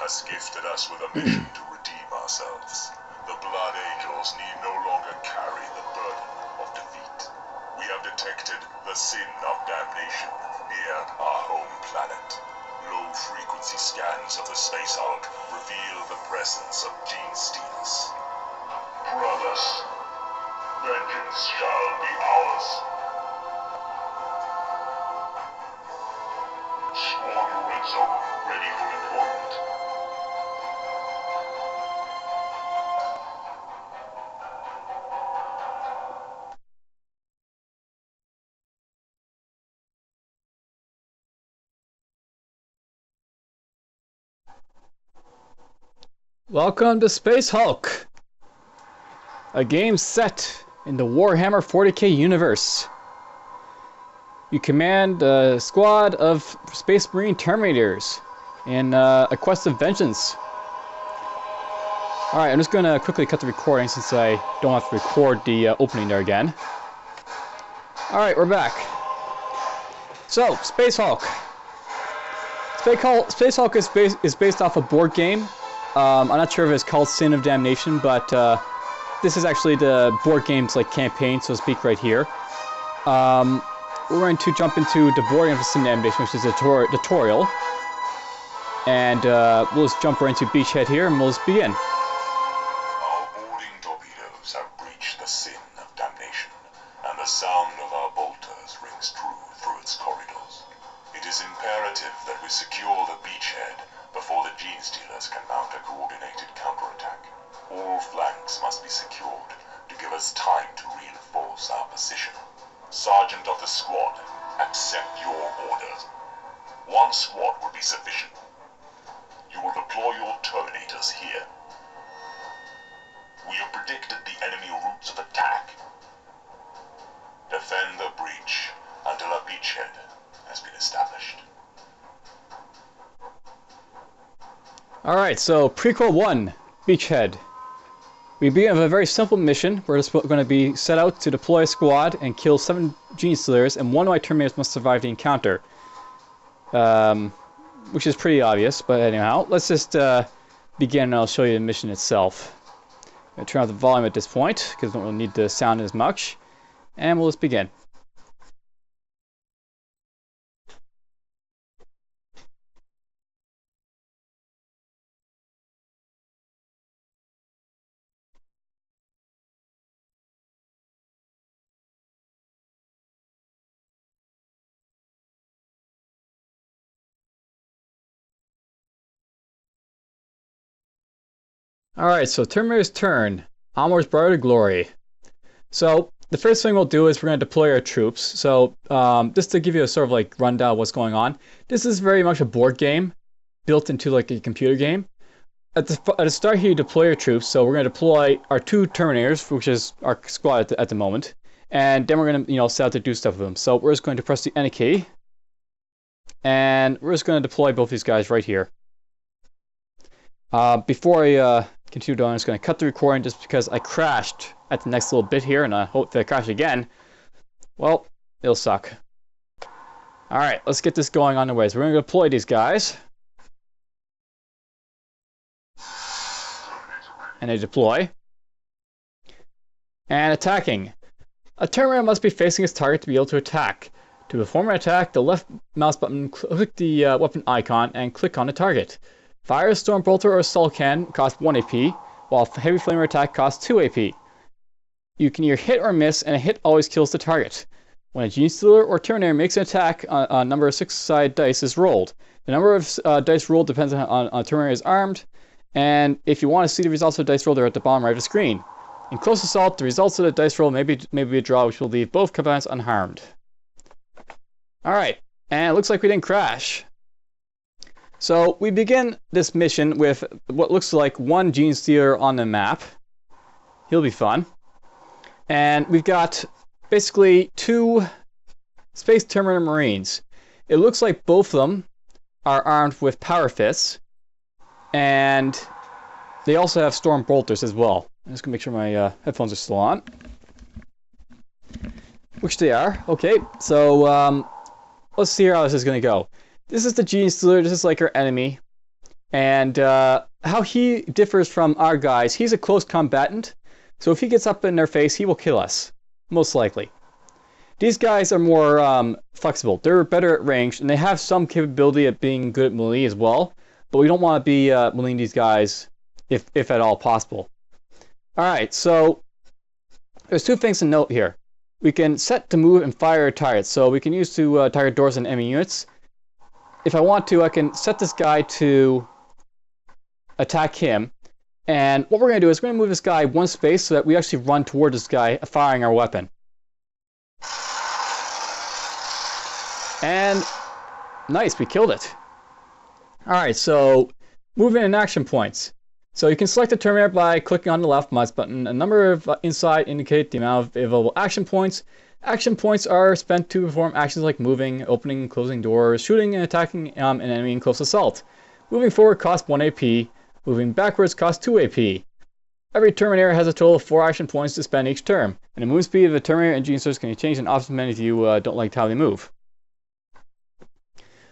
has gifted us with a mission to redeem ourselves. The Blood Angels need no longer carry the burden of defeat. We have detected the sin of damnation near our home planet. Low-frequency scans of the Space Hulk reveal the presence of gene stealers. Brothers, vengeance shall be ours. Squad red zone, ready for deployment. Welcome to Space Hulk, a game set in the Warhammer 40k universe. You command a squad of Space Marine Terminators in a quest of vengeance. Alright, I'm just going to quickly cut the recording since I don't have to record the opening there again. Alright, we're back. So, Space Hulk. Space Hulk is based off a board game. I'm not sure if it's called Sin of Damnation, but this is actually the board game's campaign, so to speak, right here. We're going to jump into the board game of Sin of Damnation, which is a tutorial. And we'll just jump right into Beachhead here, and we'll just begin. Our boarding torpedoes have breached the Sin of Damnation, and the sound of our bolters rings true through its corridors. It is imperative that we secure the beachhead before the gene stealers can mount a coordinated counterattack. All flanks must be secured to give us time to reinforce our position. Sergeant of the squad, accept your orders. One squad will be sufficient. You will deploy your Terminators here. We have predicted the enemy routes of attack. Defend the breach until a beachhead has been established. Alright, so Prequel 1, Beachhead. We begin with a very simple mission. We're just going to be set out to deploy a squad and kill 7 gene stealers, and one of my Terminators must survive the encounter. Which is pretty obvious, but anyhow, let's just begin and I'll show you the mission itself. I'm going to turn off the volume at this point, because we don't really need the sound as much. And we'll just begin. Alright, so Terminator's turn. Onwards Brighter Glory. So, the first thing we'll do is we're going to deploy our troops. So, just to give you a sort of rundown of what's going on. This is very much a board game, built into a computer game. At the start here, you deploy your troops. So, we're going to deploy our 2 Terminators, which is our squad at the moment. And then we're going to, set out to do stuff with them. So, we're just going to press the Enter key. And we're just going to deploy both these guys right here. Before I continue on, I'm just going to cut the recording just because I crashed at the next little bit here, and I hope if I crash again, well, it'll suck. Alright, let's get this going on the way. So we're going to deploy these guys. And they deploy. And attacking. A Terminator must be facing its target to be able to attack. To perform an attack, the left mouse button, click the weapon icon and click on the target. Fire, Storm Bolter, or Assault Cannon cost 1 AP, while Heavy Flamer attack costs 2 AP. You can either hit or miss, and a hit always kills the target. When a Gene Stealer or Terminator makes an attack, a number of 6-sided dice is rolled. The number of dice rolled depends on a Terminator is armed, and if you want to see the results of the dice roll, they're at the bottom right of the screen. In Close Assault, the results of the dice roll may be a draw, which will leave both combatants unharmed. Alright, and it looks like we didn't crash. So we begin this mission with what looks like 1 Gene Stealer on the map. He'll be fun. And we've got basically 2 Space Terminator Marines. It looks like both of them are armed with power fists. And they also have Storm Bolters as well. I'm just going to make sure my headphones are still on. Which they are. Okay, so let's see how this is going to go. This is the Gene Stealer. This is like our enemy. And how he differs from our guys, he's a close combatant. So if he gets up in their face, he will kill us, most likely. These guys are more flexible. They're better at range, and they have some capability at being good at melee as well. But we don't want to be meleeing these guys, if at all possible. Alright, so there's two things to note here. We can set to move and fire targets, so we can use to target doors and enemy units. If I want to, I can set this guy to attack him. And what we're going to do is we're going to move this guy one space so that we actually run toward this guy, firing our weapon. And nice, we killed it. Alright, so movement and action points. So you can select the Terminator by clicking on the left mouse button. A number of inside indicate the amount of available action points. Action points are spent to perform actions like moving, opening, closing doors, shooting and attacking an enemy in close assault. Moving forward costs 1 AP. Moving backwards costs 2 AP. Every Terminator has a total of 4 action points to spend each turn. And the move speed of the Terminator and Genesters can be changed in option menu if you don't like how they move.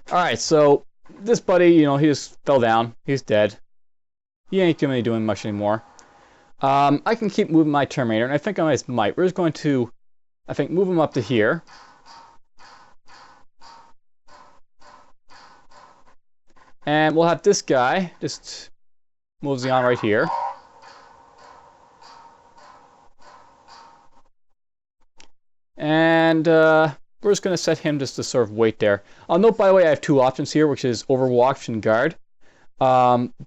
Alright, so this buddy, you know, he just fell down. He's dead. He ain't really doing much anymore. I can keep moving my Terminator, and I think I might. We're just going to, I think, move him up to here. And we'll have this guy just mosey on right here. And we're just going to set him just to sort of wait there. I'll note, by the way, I have two options here, which is Overwatch and Guard.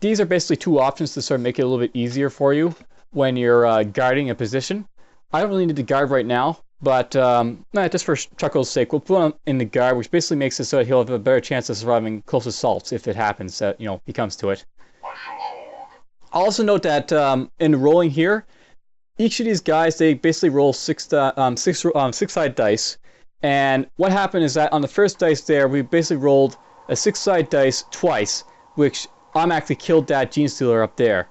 These are basically two options to sort of make it a little bit easier for you when you're guarding a position. I don't really need to guard right now, but just for Chuckle's sake, we'll put him in the guard, which basically makes it so that he'll have a better chance of surviving close assaults if it happens that, you know, he comes to it. I'll also note that in rolling here, each of these guys, they basically roll six-sided dice. And what happened is that on the first dice there, we basically rolled a 6-sided dice twice, which automatically killed that Genestealer up there.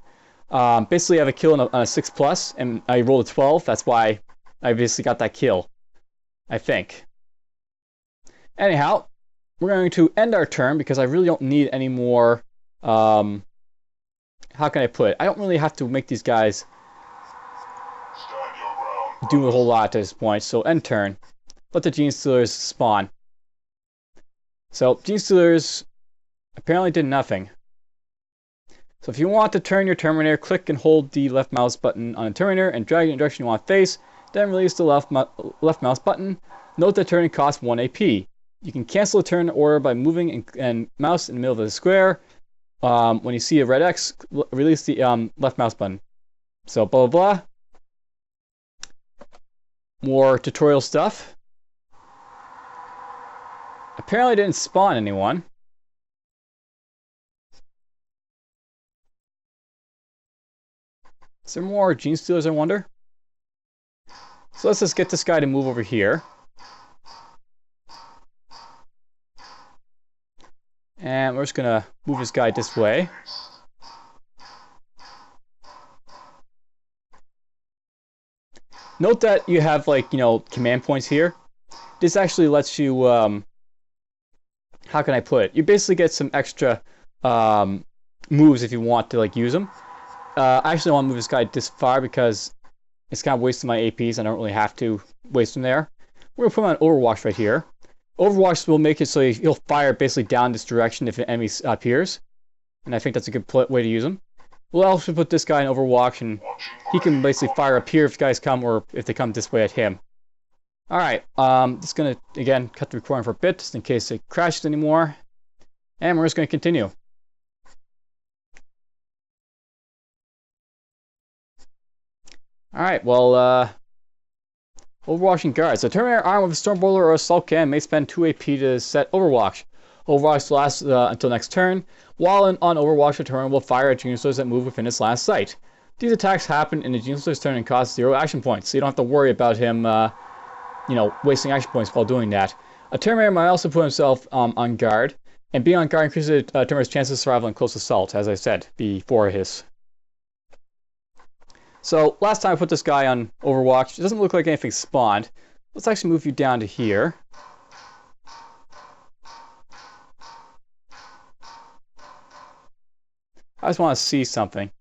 Basically, I have a kill on a 6+, and I rolled a 12. That's why I basically got that kill, I think. Anyhow, we're going to end our turn because I really don't need any more. How can I put it? I don't really have to make these guys do a whole lot at this point. So end turn. Let the Genestealers spawn. So Genestealers apparently did nothing. So if you want to turn your Terminator, click and hold the left mouse button on the Terminator and drag it in the direction you want to face. Then release the left mouse button. Note that turning costs 1 AP. You can cancel a turn order by moving and mouse in the middle of the square. When you see a red X, release the left mouse button. So blah blah blah. More tutorial stuff. Apparently didn't spawn anyone. Is there more Genestealers, I wonder? So let's just get this guy to move over here. And we're just gonna move this guy this way. Note that you have, like, you know, command points here. This actually lets you, how can I put it? You basically get some extra moves if you want to, like, use them. I actually want to move this guy this far because it's kind of wasting my APs. I don't really have to waste them there. We're going to put him on Overwatch right here. Overwatch will make it so he'll fire basically down this direction if an enemy appears. And I think that's a good way to use him. We'll also put this guy in Overwatch, and he can basically fire up here if guys come, or if they come this way at him. Alright, just going to, again, cut the recording for a bit, just in case it crashes anymore. And we're just going to continue. Alright, well, Overwatch and Guard. So Terminator armed with a Storm Bolter or Assault Cannon may spend 2 AP to set Overwatch. Overwatch lasts until next turn. While on Overwatch, the Terminator will fire at Genestealers that move within its last sight. These attacks happen in the Genestealer's turn and cost 0 action points, so you don't have to worry about him, you know, wasting action points while doing that. A Terminator might also put himself on guard, and being on guard increases a Terminator's chances of survival in close assault, as I said before his. So last time I put this guy on Overwatch, it doesn't look like anything spawned. Let's actually move you down to here. just want to see something.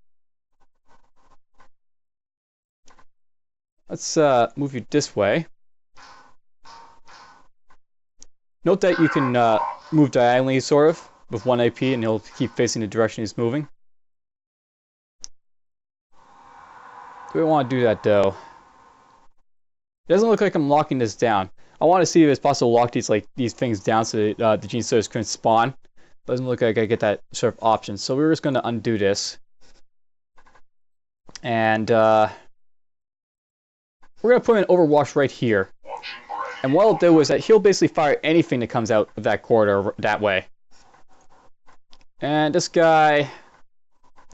Let's move you this way. Note that you can move diagonally, sort of, with 1 AP, and he'll keep facing the direction he's moving. Do we want to do that, though? It doesn't look like I'm locking this down. I want to see if it's possible to lock these things down so that the gene stealers couldn't spawn. Doesn't look like I get that sort of option. So we're just going to undo this. And we're going to put an overwatch right here. And what I'll do is that he'll basically fire anything that comes out of that corridor that way. And this guy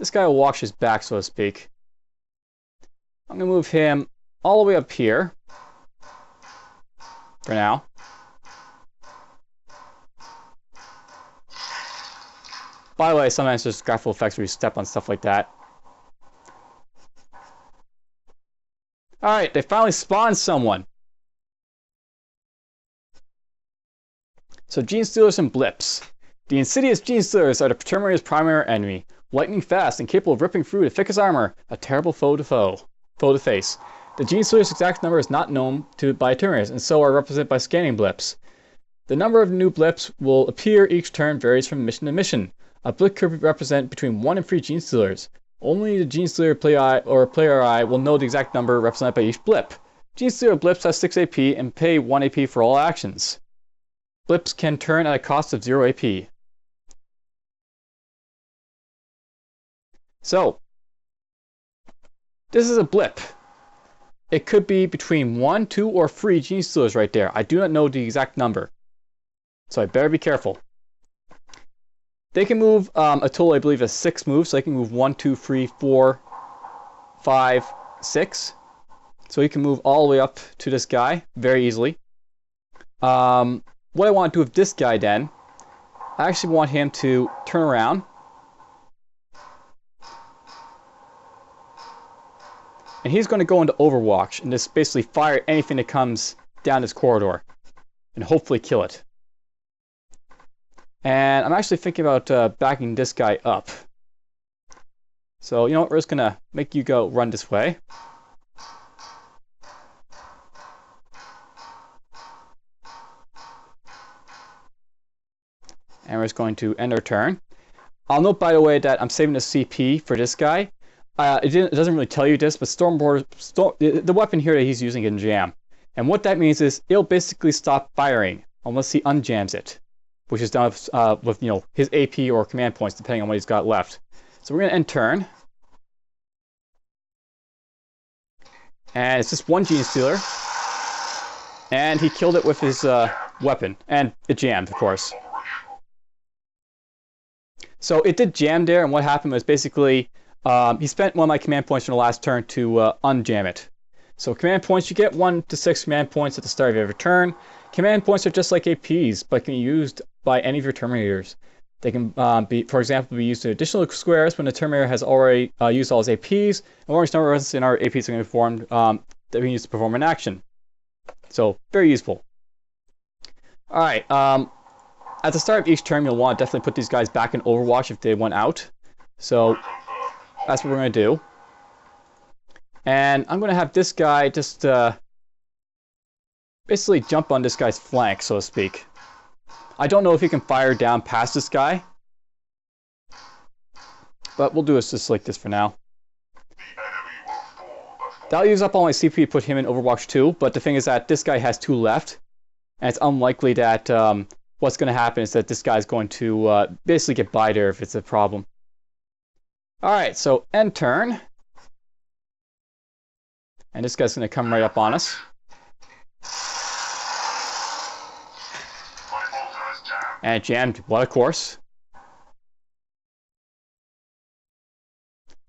will watch his back, so to speak. I'm going to move him all the way up here. For now. By the way, sometimes there's graphical effects where you step on stuff like that. Alright, they finally spawned someone. So, Gene Stealers and Blips. The insidious Gene Stealers are the Terminator's primary enemy. Lightning fast and capable of ripping through the thickest armor. A terrible foe to face. The Gene Stealer's exact number is not known by Terminators, and so are represented by scanning blips. The number of new blips will appear each turn varies from mission to mission. A blip could represent between 1 and 3 Gene Stealers. Only the Gene Stealer player eye will know the exact number represented by each blip. Gene Stealer blips have 6 AP and pay 1 AP for all actions. Blips can turn at a cost of 0 AP. So, this is a blip. It could be between 1, 2, or 3 Gene Stealers right there. I do not know the exact number. So I better be careful. They can move a total, I believe, of 6 moves. So they can move 1, 2, 3, 4, 5, 6. So he can move all the way up to this guy very easily. What I want to do with this guy then, I actually want him to turn around. And he's going to go into Overwatch and just basically fire anything that comes down this corridor. And hopefully kill it. And I'm actually thinking about backing this guy up. So, you know what, we're just going to make you go run this way. And we're just going to end our turn. I'll note, by the way, that I'm saving the CP for this guy. It doesn't really tell you this, but the weapon here that he's using can jam. And what that means is it'll basically stop firing unless he unjams it, which is done with his AP or command points, depending on what he's got left. So we're going to end turn. And it's just 1 Gene Stealer. And he killed it with his weapon. And it jammed, of course. So it did jam there, and what happened was basically he spent 1 of my command points from the last turn to unjam it. So command points, you get 1 to 6 command points at the start of every turn. Command points are just like APs, but can be used by any of your Terminators. They can, for example, be used to additional squares when the Terminator has already used all his APs, and large number of us in our APs are going to be formed that we can use to perform an action. So, very useful. Alright, at the start of each turn, you'll want to definitely put these guys back in Overwatch if they went out. So, that's what we're going to do. And I'm going to have this guy just basically jump on this guy's flank, so to speak. I don't know if he can fire down past this guy, but we'll do it just like this for now. That'll use up all my CP to put him in Overwatch 2, but the thing is that this guy has 2 left, and it's unlikely that what's going to happen is that this guy's going to basically get by there if it's a problem. Alright, so end turn. And this guy's going to come right up on us. And it jammed. What a course.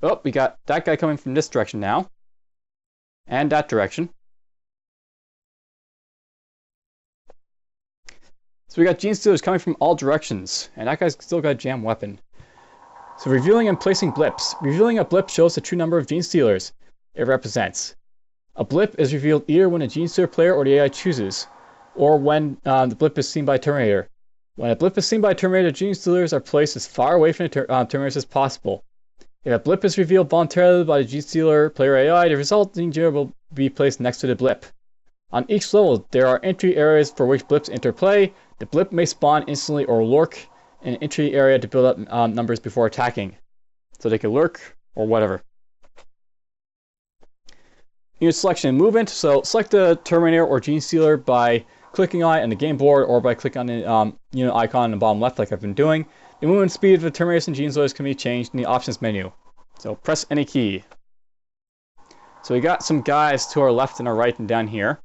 Oh, we got that guy coming from this direction now. And that direction. So we got Gene Stealers coming from all directions. And that guy's still got a jam weapon. So revealing and placing blips. Revealing a blip shows the true number of Gene Stealers it represents. A blip is revealed either when a Gene Stealer player or the AI chooses, or when the blip is seen by a Terminator. When a blip is seen by a Terminator, Gene Stealers are placed as far away from the Terminators as possible. If a blip is revealed voluntarily by the G-Stealer player AI, the resulting geo will be placed next to the blip. On each level, there are entry areas for which blips interplay. The blip may spawn instantly or lurk in an entry area to build up numbers before attacking. So they can lurk or whatever. Unit selection and movement. So select the Terminator or Gene Stealer by clicking on it on the game board or by clicking on the unit icon in the bottom left like I've been doing. The movement speed of the Terminators and Gene Stealers can be changed in the options menu. So press any key. So we got some guys to our left and our right and down here.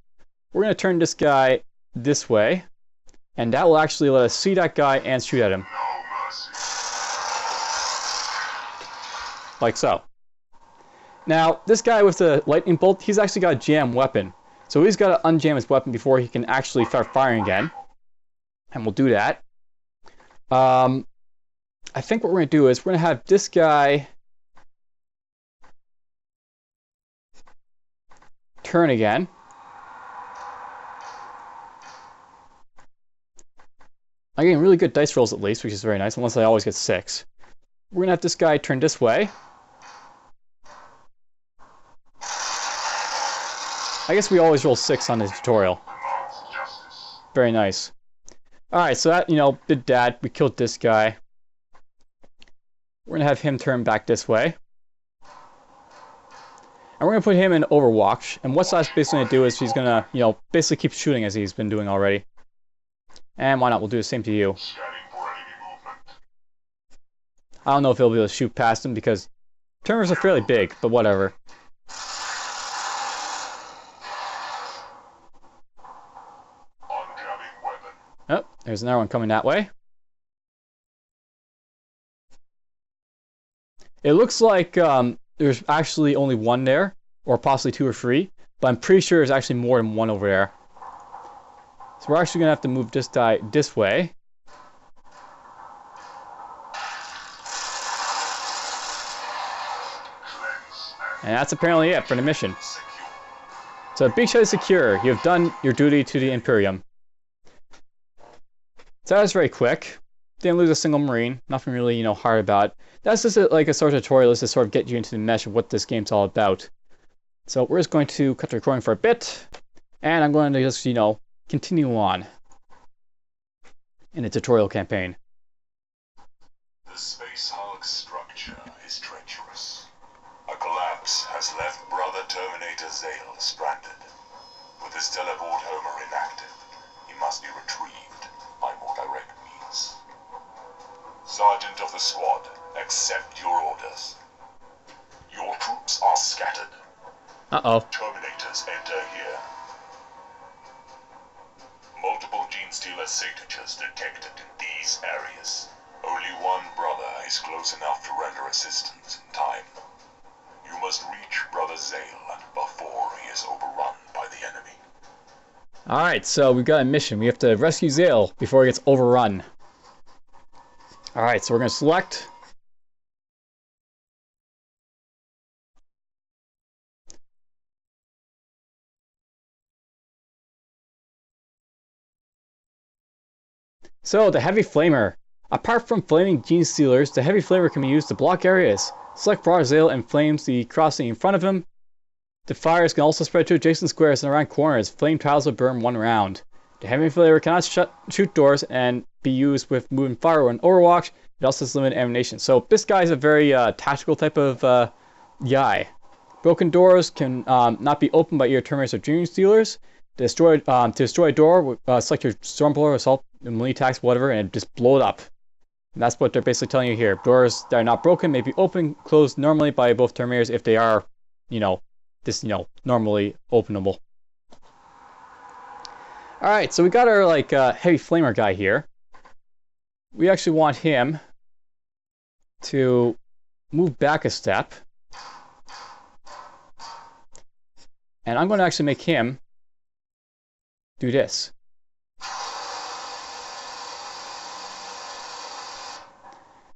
We're going to turn this guy this way, and that will actually let us see that guy and shoot at him. Like so. Now, this guy with the lightning bolt, he's actually got a jam weapon. So he's got to unjam his weapon before he can actually start firing again. And we'll do that. I think what we're going to do is we're going to have this guy turn again. I'm getting really good dice rolls at least, which is very nice, unless I always get 6. We're going to have this guy turn this way. I guess we always roll 6 on this tutorial. Very nice. Alright, so that, did that. We killed this guy. We're going to have him turn back this way. And we're going to put him in Overwatch. And what that's basically going to do is he's going to, basically keep shooting as he's been doing already. And why not? We'll do the same to you. I don't know if he'll be able to shoot past him because Terminators are fairly big, but whatever. Oh, there's another one coming that way. It looks like there's actually only one there, or possibly 2 or 3, but I'm pretty sure there's actually more than one over there. So we're actually going to have to move this guy this way. And that's apparently it for the mission. So beachhead is secure. You have done your duty to the Imperium. So that was very quick. Didn't lose a single Marine. Nothing really, hard about it. That's just like a sort of tutorial to sort of get you into the mesh of what this game's all about. So we're just going to cut the recording for a bit. And I'm going to just, continue on in the tutorial campaign. The Space Hulk structure is treacherous. A collapse has left Brother Terminator Zale stranded. With his teleport Homer inactive, he must be retrieved by more direct means. Sergeant of the squad, accept your orders. Your troops are scattered. Uh-oh. Terminators enter here. Multiple Gene Stealer signatures detected in these areas. Only one brother is close enough to render assistance in time. You must reach Brother Zale before he is overrun by the enemy. Alright, so we've got a mission. We have to rescue Zale before he gets overrun. Alright, so we're going to select. So, the Heavy Flamer. Apart from flaming Gene Stealers, the Heavy Flamer can be used to block areas. Select Brother Zale and flames the crossing in front of him. The fires can also spread to adjacent squares and around corners. Flame tiles will burn 1 round. The Heavy Flamer cannot shoot doors and be used with moving fire or an Overwatch. It also has limited ammunition. So this guy is a very tactical type of guy. Broken doors can not be opened by either Terminators or Gene Stealers. To destroy a door, select your Stormblower, Assault, melee attacks, whatever, and just blow it up. And that's what they're basically telling you here. Doors that are not broken may be opened, closed normally by both Terminators if they are, normally openable. Alright, so we got our, Heavy Flamer guy here. We actually want him to move back a step. And I'm going to actually make him do this.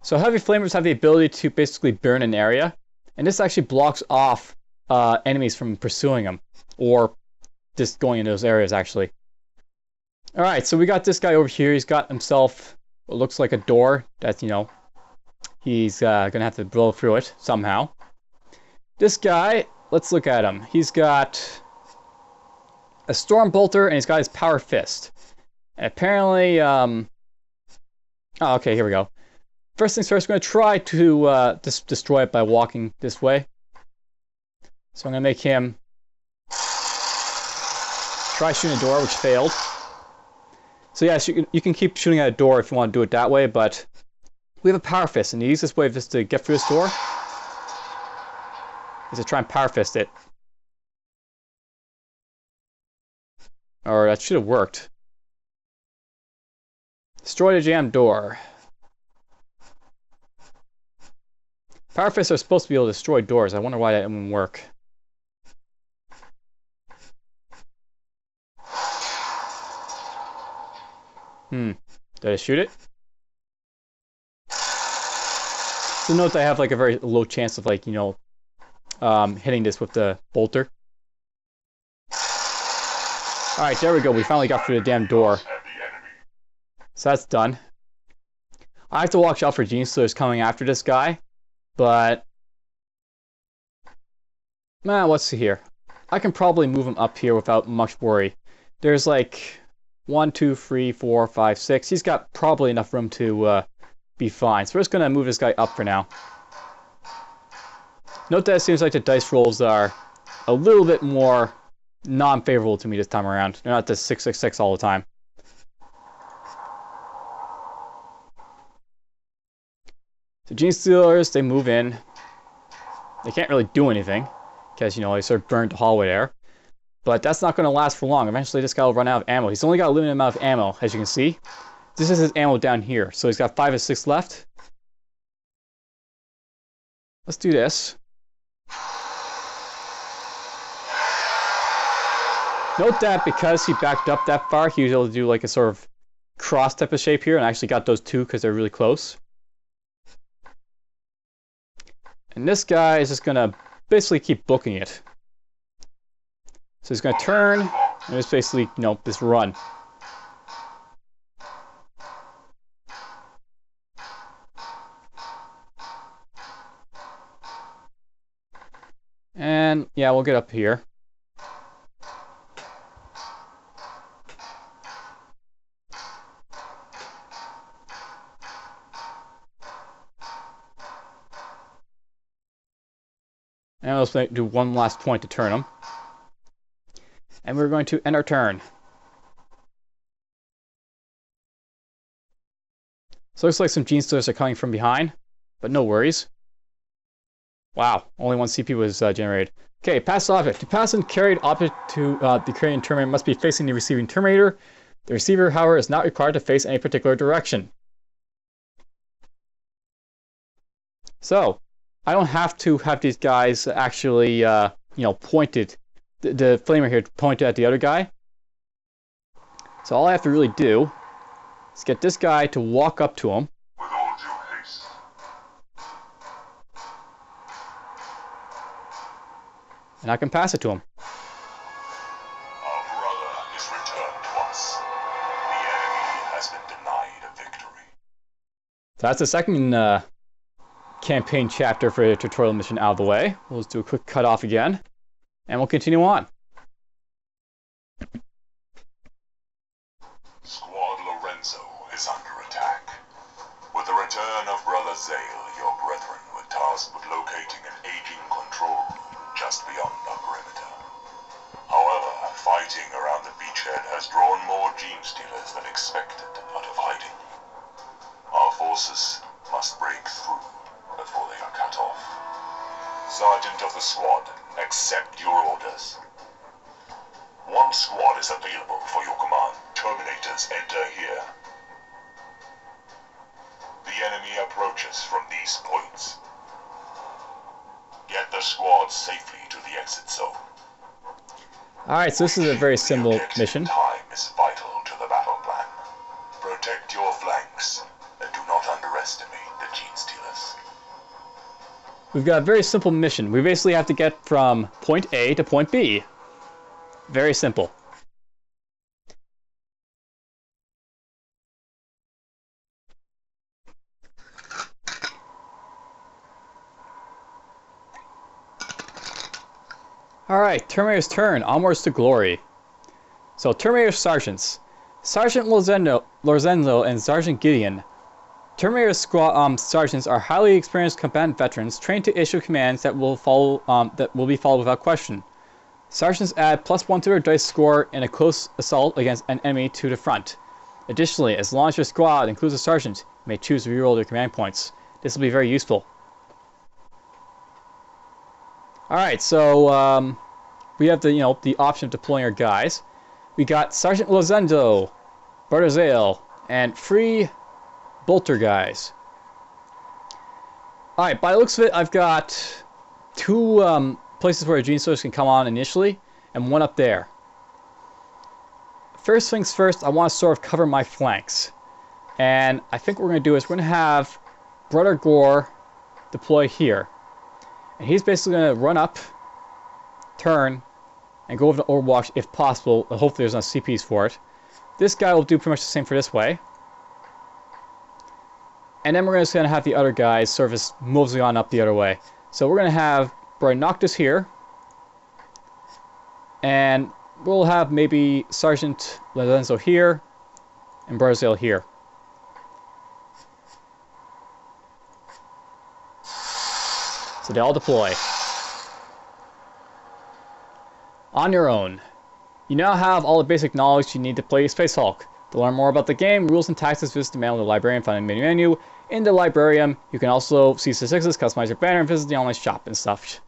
So Heavy Flamers have the ability to basically burn an area, and this actually blocks off enemies from pursuing them, or just going in those areas actually. Alright, so we got this guy over here. He's got himself what looks like a door that, He's gonna have to blow through it somehow. This guy, let's look at him. He's got a Storm Bolter and he's got his Power Fist. And apparently, oh, okay, here we go. First things first, we're gonna try to destroy it by walking this way. So I'm gonna make him try shooting a door, which failed. So yeah, you can keep shooting at a door if you want to do it that way, but we have a Power Fist, and you use this way just to get through this door. Is to try and Power Fist it. Or that should have worked. Destroy the jam door. Power Fists are supposed to be able to destroy doors. I wonder why that wouldn't work. Did I shoot it? So note that I have like a very low chance of like, you know, hitting this with the bolter. Alright, there we go. We finally got through the damn door. So that's done. I have to watch out for Gene Stealers coming after this guy. But, man, let's see here. I can probably move him up here without much worry. There's like 1, 2, 3, 4, 5, 6. He's got probably enough room to be fine. So we're just going to move this guy up for now. Note that it seems like the dice rolls are a little bit more non-favorable to me this time around. They're not the 666 all the time. So Gene Stealers, they move in. They can't really do anything because, you know, they sort of burned the hallway there. But that's not going to last for long. Eventually, this guy will run out of ammo. He's only got a limited amount of ammo, as you can see. This is his ammo down here. So he's got 5 or 6 left. Let's do this. Note that because he backed up that far, he was able to do like a sort of cross type of shape here, and I actually got those 2 because they're really close. And this guy is just going to basically keep booking it. So he's going to turn, and just basically, you know, just run. And, yeah, we'll get up here. And let's do one last point to turn him. And we're going to end our turn. So it looks like some Gene Stealers are coming from behind, but no worries. Wow, only 1 CP was generated. Okay, pass object. To pass and carried object to the carrying Terminator must be facing the receiving Terminator. The receiver, however, is not required to face any particular direction. So, I don't have to have these guys actually, you know, pointed, the flamer here pointed at the other guy. So all I have to really do is get this guy to walk up to him. With all due haste. And I can pass it to him. Our brother is returned to us. The enemy has been denied a victory. So that's the second campaign chapter for the tutorial mission out of the way. We'll just do a quick cut off again, and we'll continue on. Squad Lorenzo is under attack. With the return of Brother Zale, your brethren were tasked with locating an aging control room just beyond our perimeter. However, fighting around the beachhead has drawn more Gene Stealers than expected out of hiding. Our forces must break through before they are cut off. Sergeant of the squad, accept your orders. 1 squad is available for your command. Terminators enter here. The enemy approaches from these points. Get the squad safely to the exit zone. Alright, so this is a very simple mission. Time is vital to the battle plan. Protect your flanks and do not underestimate the Gene Stealers. We've got a very simple mission. We basically have to get from point A to point B. Very simple. Alright, Terminator's turn. Onwards to glory. So, Terminator Sergeants. Sergeant Lorenzo and Sergeant Gideon. Terminator sergeants are highly experienced combatant veterans trained to issue commands that will be followed without question. Sergeants add +1 to their dice score in a close assault against an enemy to the front. Additionally, as long as your squad includes a sergeant, you may choose to reroll their command points. This will be very useful. Alright, so we have the option of deploying our guys. We got Sergeant Lorenzo, Bartolozzi, and 3 bolter guys. Alright, by the looks of it, I've got 2 places where a gene source can come on initially, and 1 up there. First things first, I want to sort of cover my flanks. And I think what we're going to do is we're going to have Brother Gore deploy here. And he's basically going to run up, turn, and go over the Overwatch if possible. Hopefully there's enough CPs for it. This guy will do pretty much the same for this way. And then we're just going to have the other guys surface mostly on up the other way. So we're going to have Brian Noctis here. And we'll have maybe Sergeant Lorenzo here. And Barzale here. So they all deploy. On your own. You now have all the basic knowledge you need to play Space Hulk. To learn more about the game, rules and tactics, visit the manual of the librarian found in the main menu. In the librarium, you can also see statistics, customize your banner, and visit the online shop and stuff.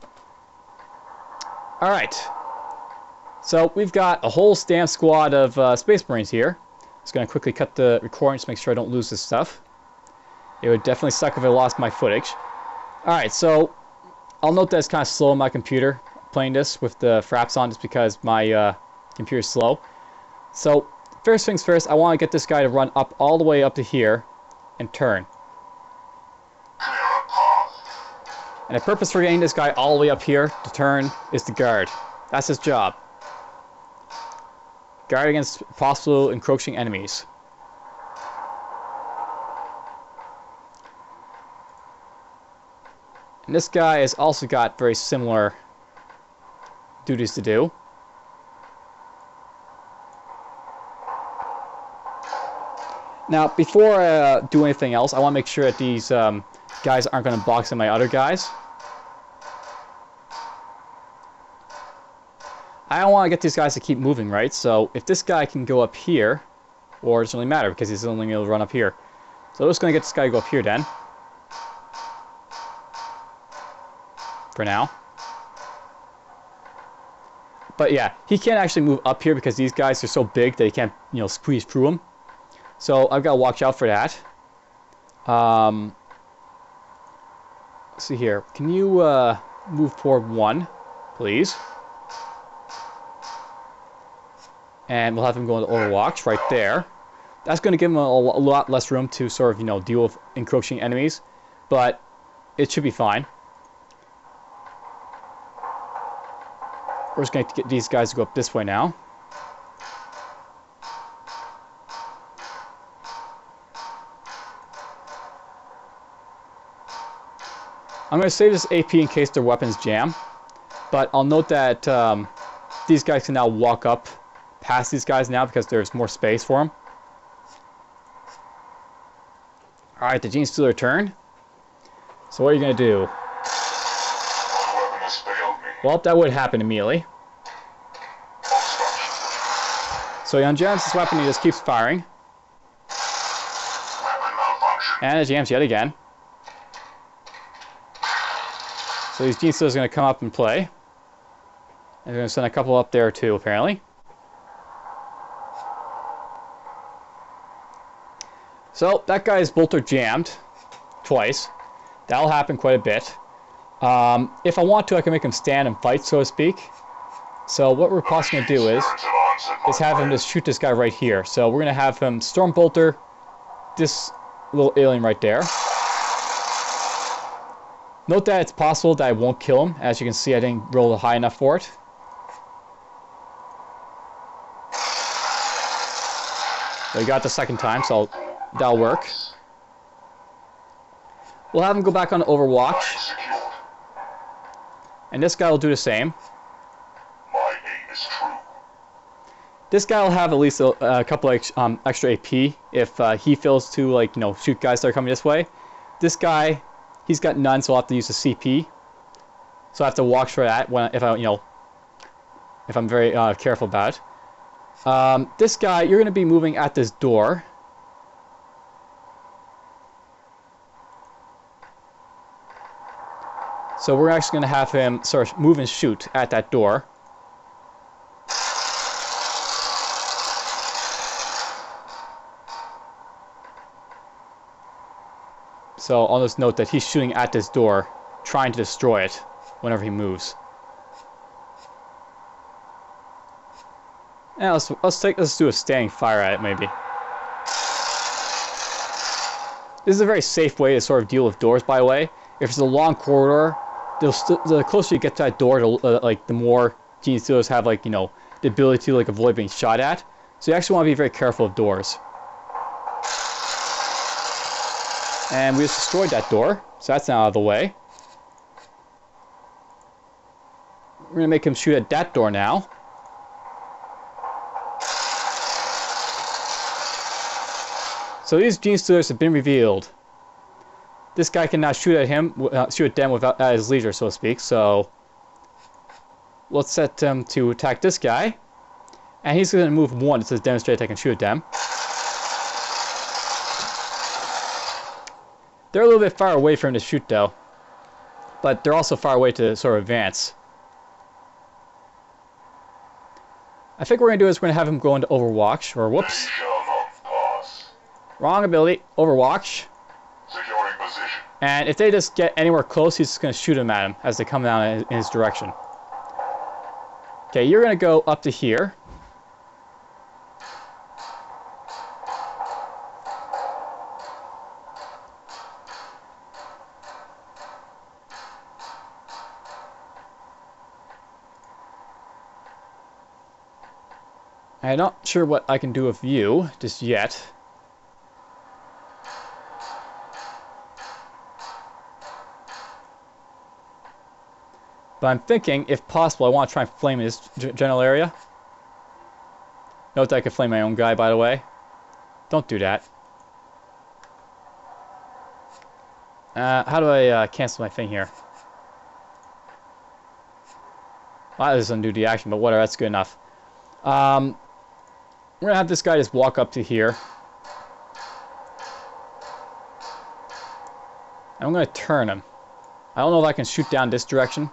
Alright. So we've got a whole damn squad of Space Marines here. Just going to quickly cut the recording just to make sure I don't lose this stuff. It would definitely suck if I lost my footage. Alright, so I'll note that it's kind of slow on my computer playing this with the fraps on just because my computer's slow. So first things first, I want to get this guy to run up all the way up to here and turn. And the purpose for getting this guy all the way up here to turn is to guard. That's his job. Guard against possible encroaching enemies. And this guy has also got very similar duties to do. Now, before I do anything else, I want to make sure that these guys aren't going to box in my other guys. I don't want to get these guys to keep moving, right? So if this guy can go up here, or it doesn't really matter because he's only able to run up here. So I'm just going to get this guy to go up here then. For now. But yeah, he can't actually move up here because these guys are so big that he can't, squeeze through them. So I've got to watch out for that. Let's see here. Can you move forward 1, please? And we'll have him go into Overwatch right there. That's going to give him a lot less room to sort of, deal with encroaching enemies. But it should be fine. We're just going to get these guys to go up this way now. I'm going to save this AP in case their weapons jam. But I'll note that these guys can now walk up past these guys now because there's more space for them. Alright, the Genes do their turn. So what are you going to do? Well, that would happen immediately. So he unjams his weapon, he just keeps firing. And it jams yet again. So these Gene Stealers are going to come up and play. And they're going to send a couple up there too, apparently. So that guy's bolter jammed twice. That'll happen quite a bit. If I want to, I can make him stand and fight, so to speak. So what we're possibly going to do is have him just shoot this guy right here. So we're going to have him storm bolter this little alien right there. Note that it's possible that I won't kill him. As you can see, I didn't roll high enough for it. So he got the second time, so that'll work. We'll have him go back on Overwatch. And this guy will do the same. This guy will have at least a couple extra AP if he fails to, like, you know, shoot guys that are coming this way. This guy, he's got none, so I'll have to use the CP. So I have to watch for that if I'm very careful about it. This guy, you're going to be moving at this door. So we're actually going to have him sort of move and shoot at that door. So I'll just note that he's shooting at this door, trying to destroy it whenever he moves. Yeah, let's do a standing fire at it, maybe. This is a very safe way to sort of deal with doors, by the way. If it's a long corridor, the closer you get to that door, like the more gene stealers have, like, you know, the ability to, like, avoid being shot at. So you actually want to be very careful of doors. And we just destroyed that door, so that's now out of the way. We're going to make him shoot at that door now. So these gene stealers have been revealed. This guy can now shoot at them without at his leisure, so to speak. So let's set them to attack this guy, and he's going to move one to demonstrate I can shoot at them. They're a little bit far away for him to shoot, though, but they're also far away to sort of advance. I think what we're going to do is we're going to have him go into Overwatch, or whoops. Wrong ability, Overwatch. Securing position. And if they just get anywhere close, he's just going to shoot them at him as they come down in his direction. Okay, you're going to go up to here. I'm not sure what I can do with you just yet. But I'm thinking, if possible, I want to try and flame this general area. Note that I can flame my own guy, by the way. Don't do that. How do I cancel my thing here? Well, that doesn't undo the action, but whatever, that's good enough. We're going to have this guy just walk up to here. And I'm going to turn him. I don't know if I can shoot down this direction.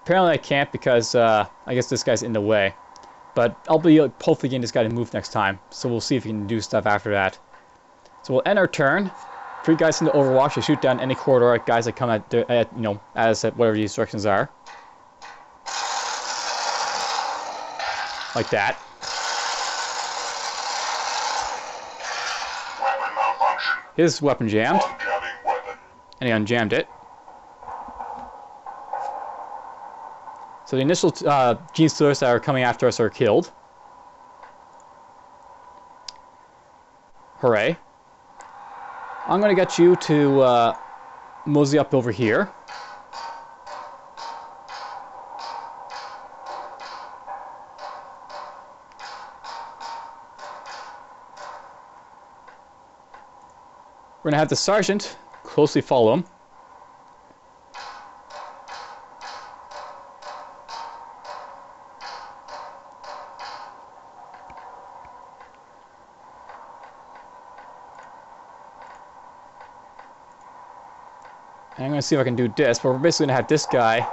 Apparently I can't because I guess this guy's in the way. But I'll be hopefully getting this guy to move next time. So we'll see if he can do stuff after that. So we'll end our turn. 3 guys into Overwatch to shoot down any corridor at guys that come at us at whatever the instructions are. Like that. Weapon malfunction. His weapon jammed. Unjamming weapon. And he unjammed it. So the initial gene stealers that are coming after us are killed. Hooray. I'm going to get you to mosey up over here. We're going to have the sergeant closely follow him. And I'm going to see if I can do this, but we're basically going to have this guy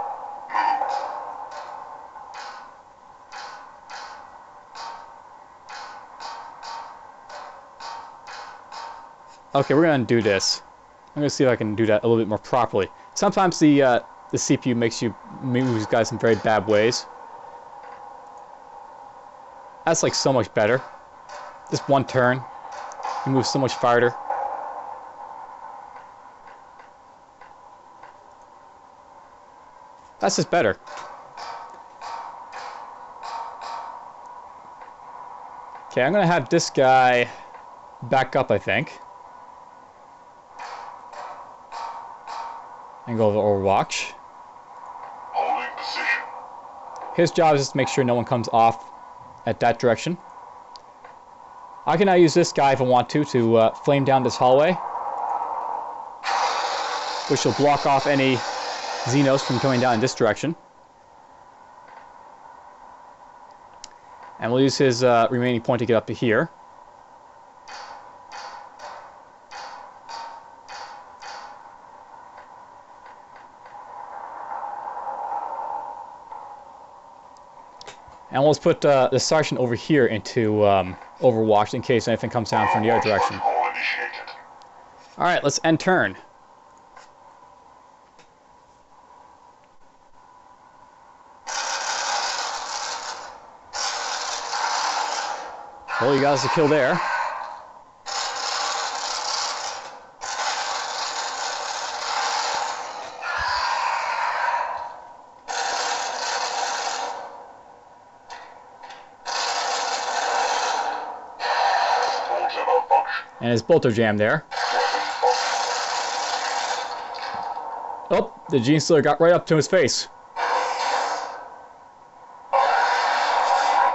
okay, we're going to do this. I'm going to see if I can do that a little bit more properly. Sometimes the CPU makes you move these guys in very bad ways. That's like so much better. Just one turn, you move so much farther. That's just better. Okay, I'm going to have this guy back up, I think. And go to Overwatch. Holding position. his job is just to make sure no one comes off at that direction. I can now use this guy if I want to flame down this hallway, which will block off any Xenos from coming down in this direction. And we'll use his remaining point to get up to here. And we'll just put the sergeant over here into Overwatch in case anything comes down from the other direction. Alright, let's end turn. Well, you got us a kill there. And his bolter jam there. Oh, the Gene Stealer got right up to his face.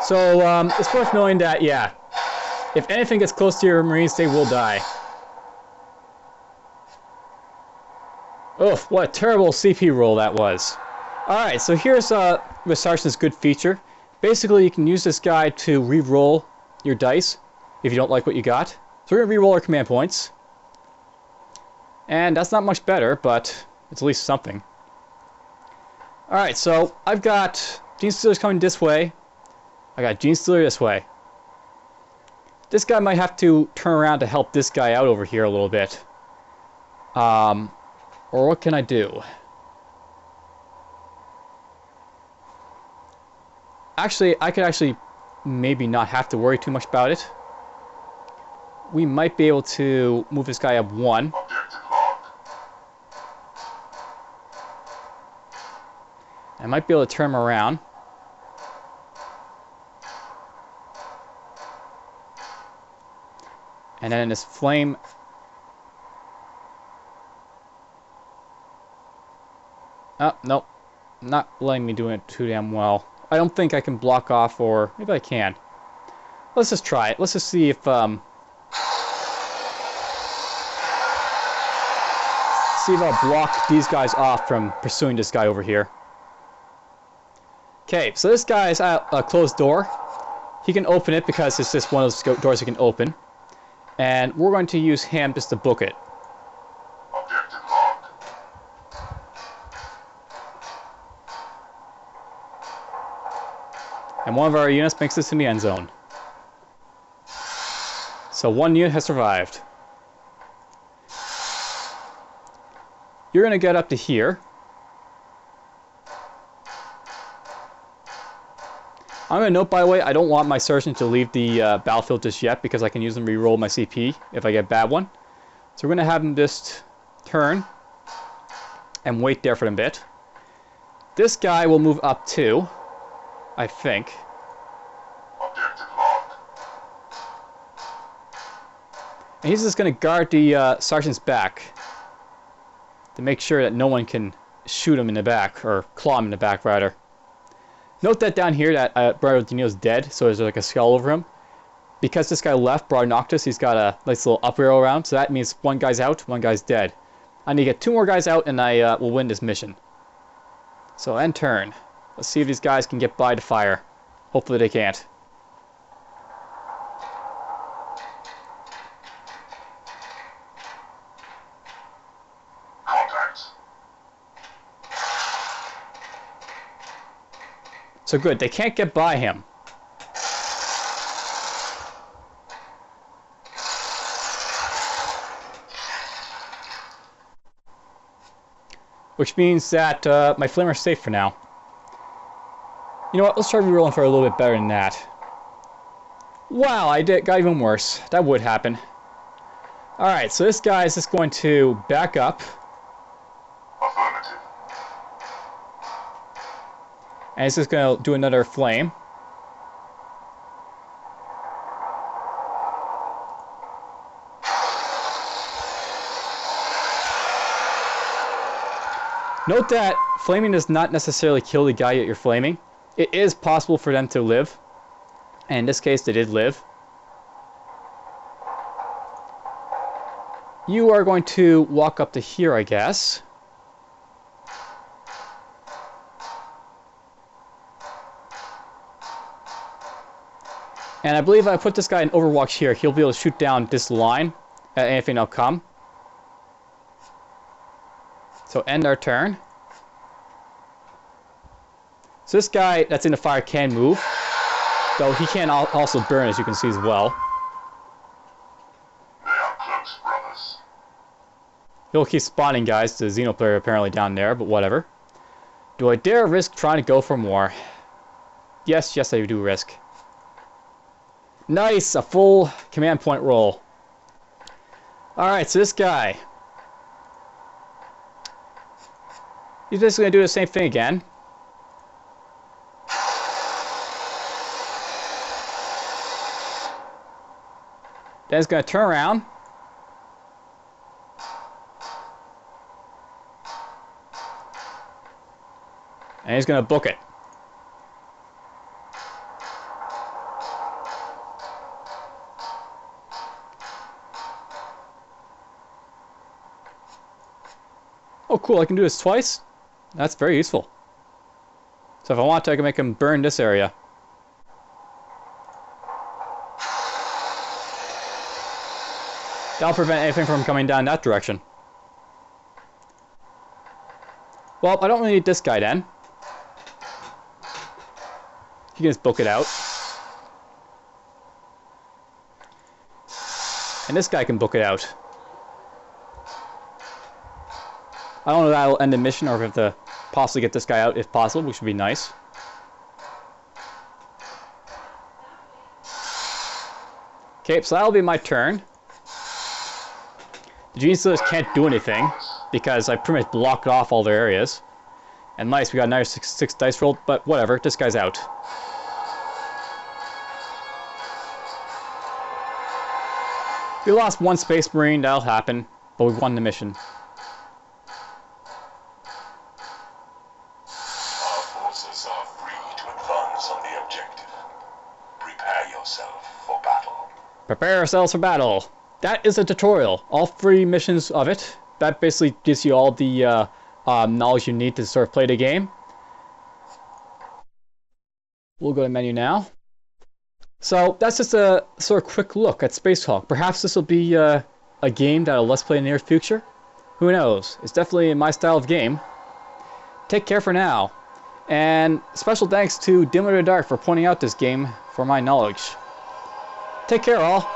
So, it's worth knowing that, yeah, if anything gets close to your Marines, they will die. Oof, what a terrible CP roll that was. Alright, so here's the Sergeant's good feature. Basically, you can use this guy to re-roll your dice if you don't like what you got. So we're going to re-roll our command points. And that's not much better, but it's at least something. Alright, so I've got Gene Stealers coming this way. I got Gene Stealer this way. This guy might have to turn around to help this guy out over here a little bit. Or what can I do? Actually, I could actually maybe not have to worry too much about it. We might be able to move this guy up one. I might be able to turn him around. And then in this flame... Oh, nope. Not letting me do it too damn well. I don't think I can block off, or maybe I can. Let's just try it. Let's just see if I'll block these guys off from pursuing this guy over here. Okay, so this guy is at a closed door. He can open it because it's just one of those doors he can open. And we're going to use him just to book it. Objective locked. And one of our units makes this in the end zone. So one unit has survived. You're going to get up to here. I'm going to note, by the way, I don't want my sergeant to leave the battlefield just yet because I can use them to reroll my CP if I get a bad one. So we're going to have him just turn and wait there for a bit. This guy will move up too, I think. Objective locked. And he's just going to guard the sergeant's back to make sure that no one can shoot him in the back, or claw him in the back, rather. Note that down here that Bernardino's dead, so there's like a skull over him. Because this guy left, Broad Noctis, he's got a nice little up arrow around, so that means one guy's out, one guy's dead. I need to get 2 more guys out, and I will win this mission. So, end turn. Let's see if these guys can get by to fire. Hopefully they can't. Contacts. So good, they can't get by him. Which means that my flamer's safe for now. You know what, let's try rerolling for a little bit better than that. Wow, got even worse. That would happen. Alright, so this guy is just going to back up. Affirmative. And he's just going to do another flame. Note that flaming does not necessarily kill the guy that you're flaming. it is possible for them to live. And in this case, they did live. You are going to walk up to here, I guess. And I believe if I put this guy in Overwatch here, he'll be able to shoot down this line at anything that'll come. So end our turn. So this guy that's in the fire can move, though he can also burn, as you can see as well. They are close, brothers. He'll keep spawning guys to Xenoplayer apparently down there, but whatever. Do I dare risk trying to go for more? Yes, I do risk. Nice! A full command point roll. Alright, so this guy. He's basically going to do the same thing again. Then he's going to turn around. And he's going to book it. Oh cool, I can do this twice? That's very useful. So if I want to, I can make him burn this area. That'll prevent anything from coming down that direction. Well, I don't really need this guy then. He can just book it out. And this guy can book it out. I don't know if that'll end the mission or if I have to possibly get this guy out if possible, which would be nice. Okay, so that'll be my turn. The Genius Sliters can't do anything because I pretty much blocked off all their areas. And nice, we got another six dice rolled, but whatever, this guy's out. We lost one Space Marine, that'll happen, but we won the mission. Our forces are free to advance on the objective. Prepare yourself for battle. Prepare ourselves for battle. That is a tutorial. All 3 missions of it. That basically gives you all the knowledge you need to sort of play the game. We'll go to menu now. So that's just a sort of quick look at Space Hulk. Perhaps this will be a game that I'll let's play in the near future. Who knows? It's definitely my style of game. Take care for now. And special thanks to Dimmer the Dark for pointing out this game for my knowledge. Take care all.